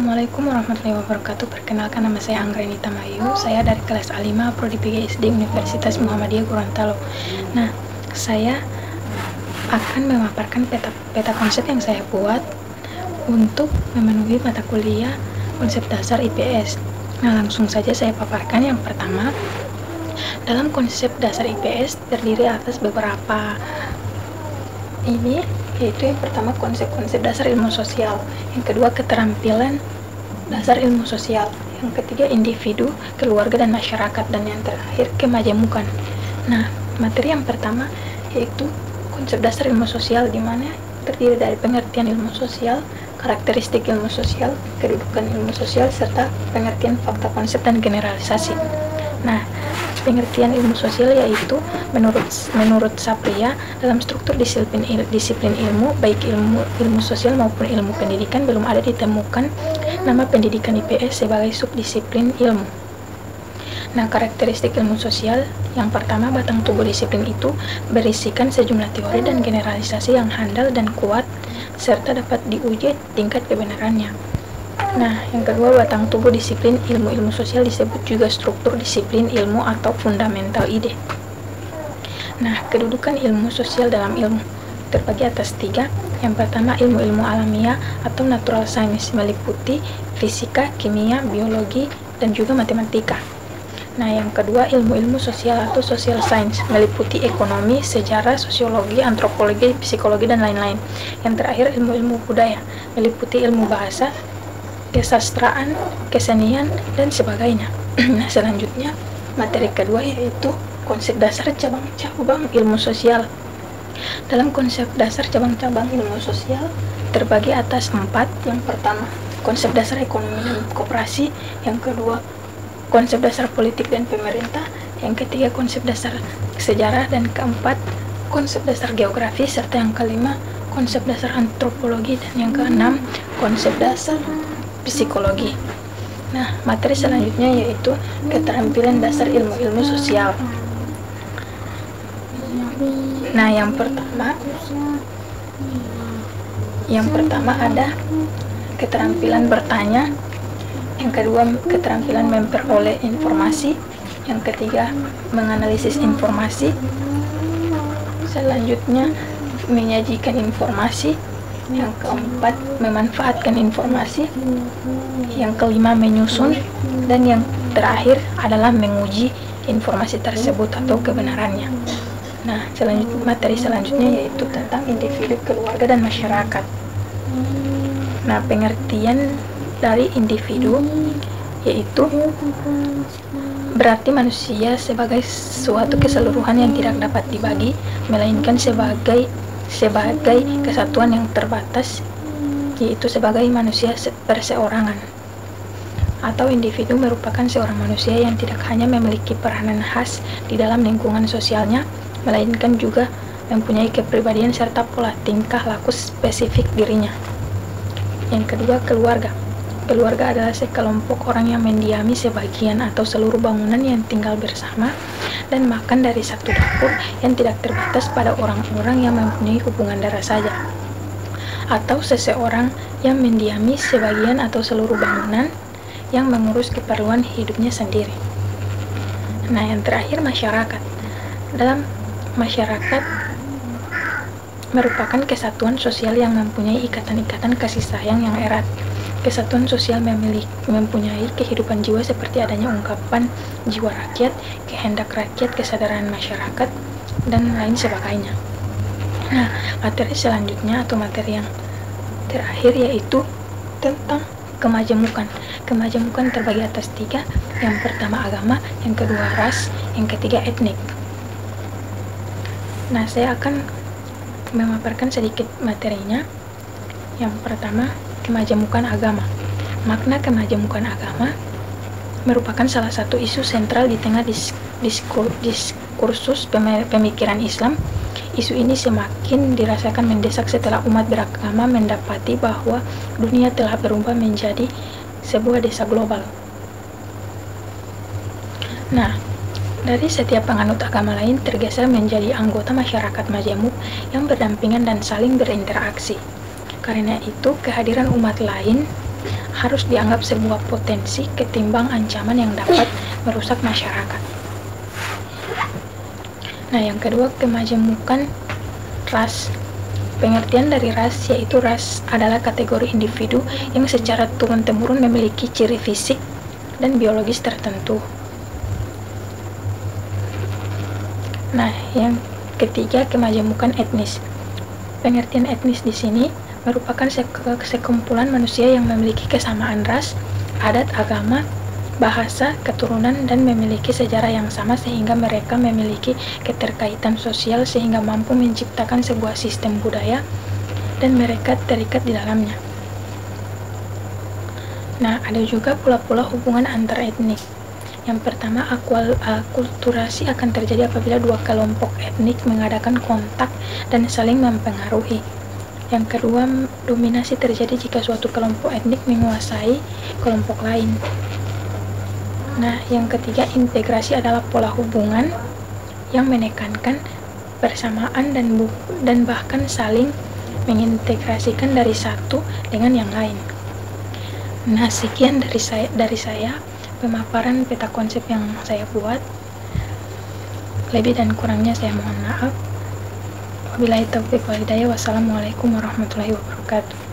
Assalamualaikum warahmatullahi wabarakatuh. Perkenalkan, nama saya Anggreni Tamayu. Saya dari kelas A5 Prodi PGSD Universitas Muhammadiyah Gorontalo. Nah, saya akan memaparkan peta konsep yang saya buat untuk memenuhi mata kuliah konsep dasar IPS. Nah, langsung saja saya paparkan. Yang pertama, dalam konsep dasar IPS terdiri atas beberapa ini, yaitu yang pertama konsep-konsep dasar ilmu sosial, yang kedua keterampilan dasar ilmu sosial, yang ketiga individu, keluarga, dan masyarakat, dan yang terakhir kemajemukan. Nah, materi yang pertama yaitu konsep dasar ilmu sosial, di mana terdiri dari pengertian ilmu sosial, karakteristik ilmu sosial, kedudukan ilmu sosial, serta pengertian fakta konsep dan generalisasi. Nah, pengertian ilmu sosial yaitu menurut Sapria, dalam struktur disiplin ilmu, baik ilmu sosial maupun ilmu pendidikan, belum ada ditemukan nama pendidikan IPS sebagai subdisiplin ilmu. Nah, karakteristik ilmu sosial yang pertama, batang tubuh disiplin itu berisikan sejumlah teori dan generalisasi yang handal dan kuat serta dapat diuji tingkat kebenarannya. Nah, yang kedua, batang tubuh disiplin ilmu sosial disebut juga struktur disiplin ilmu atau fundamental ide. Nah, kedudukan ilmu sosial dalam ilmu terbagi atas tiga. Yang pertama, ilmu-ilmu alamiah atau natural science, meliputi fisika, kimia, biologi, dan juga matematika. Nah, yang kedua, ilmu-ilmu sosial atau social science, meliputi ekonomi, sejarah, sosiologi, antropologi, psikologi, dan lain-lain. Yang terakhir, ilmu-ilmu budaya, meliputi ilmu bahasa, kesastraan, kesenian, dan sebagainya. Nah, selanjutnya materi kedua yaitu konsep dasar cabang-cabang ilmu sosial. Dalam konsep dasar cabang-cabang ilmu sosial terbagi atas 4. Yang pertama, konsep dasar ekonomi dan koperasi. Yang kedua, konsep dasar politik dan pemerintah. Yang ketiga, konsep dasar sejarah. Dan keempat, konsep dasar geografi. Serta yang kelima, konsep dasar antropologi. Dan yang keenam, konsep dasar psikologi. Nah, materi selanjutnya yaitu keterampilan dasar ilmu-ilmu sosial. Nah, yang pertama ada keterampilan bertanya, yang kedua keterampilan memperoleh informasi, yang ketiga menganalisis informasi, selanjutnya menyajikan informasi, yang keempat memanfaatkan informasi, yang kelima menyusun, dan yang terakhir adalah menguji informasi tersebut atau kebenarannya. Nah, materi selanjutnya yaitu tentang individu, keluarga, dan masyarakat. Nah, pengertian dari individu yaitu berarti manusia sebagai suatu keseluruhan yang tidak dapat dibagi, melainkan sebagai kesatuan yang terbatas, yaitu sebagai manusia perseorangan. Atau individu merupakan seorang manusia yang tidak hanya memiliki peranan khas di dalam lingkungan sosialnya, melainkan juga mempunyai kepribadian serta pola tingkah laku spesifik dirinya. Yang kedua, keluarga. Keluarga adalah sekelompok orang yang mendiami sebagian atau seluruh bangunan yang tinggal bersama dan makan dari satu dapur yang tidak terbatas pada orang-orang yang mempunyai hubungan darah saja, atau seseorang yang mendiami sebagian atau seluruh bangunan yang mengurus keperluan hidupnya sendiri. Nah, yang terakhir, masyarakat. Dalam masyarakat merupakan kesatuan sosial yang mempunyai ikatan-ikatan kasih sayang yang erat. Kesatuan sosial mempunyai kehidupan jiwa seperti adanya ungkapan jiwa rakyat, kehendak rakyat, kesadaran masyarakat, dan lain sebagainya. Nah, materi selanjutnya atau materi yang terakhir yaitu tentang kemajemukan. Kemajemukan terbagi atas 3. Yang pertama agama, yang kedua ras, yang ketiga etnik. Nah, saya akan memaparkan sedikit materinya. Yang pertama, kemajemukan agama. Makna kemajemukan agama merupakan salah satu isu sentral di tengah diskursus pemikiran Islam. Isu ini semakin dirasakan mendesak setelah umat beragama mendapati bahwa dunia telah berubah menjadi sebuah desa global. Nah, dari setiap penganut agama lain tergeser menjadi anggota masyarakat majemuk yang berdampingan dan saling berinteraksi. Karena itu, kehadiran umat lain harus dianggap sebuah potensi ketimbang ancaman yang dapat merusak masyarakat. Nah, yang kedua, kemajemukan ras. Pengertian dari ras yaitu ras adalah kategori individu yang secara turun-temurun memiliki ciri fisik dan biologis tertentu. Nah, yang ketiga, kemajemukan etnis. Pengertian etnis di sini merupakan sekumpulan manusia yang memiliki kesamaan ras, adat, agama, bahasa, keturunan, dan memiliki sejarah yang sama sehingga mereka memiliki keterkaitan sosial sehingga mampu menciptakan sebuah sistem budaya dan mereka terikat di dalamnya. Nah, ada juga pula hubungan antar etnik. Yang pertama, akulturasi akan terjadi apabila dua kelompok etnik mengadakan kontak dan saling mempengaruhi. Yang kedua, dominasi terjadi jika suatu kelompok etnik menguasai kelompok lain. Nah, yang ketiga, integrasi adalah pola hubungan yang menekankan persamaan dan bahkan saling mengintegrasikan dari satu dengan yang lain. Nah, sekian dari saya pemaparan peta konsep yang saya buat. Lebih dan kurangnya saya mohon maaf. Wabillahi taufiq wal hidayah. Wassalamualaikum warahmatullahi wabarakatuh.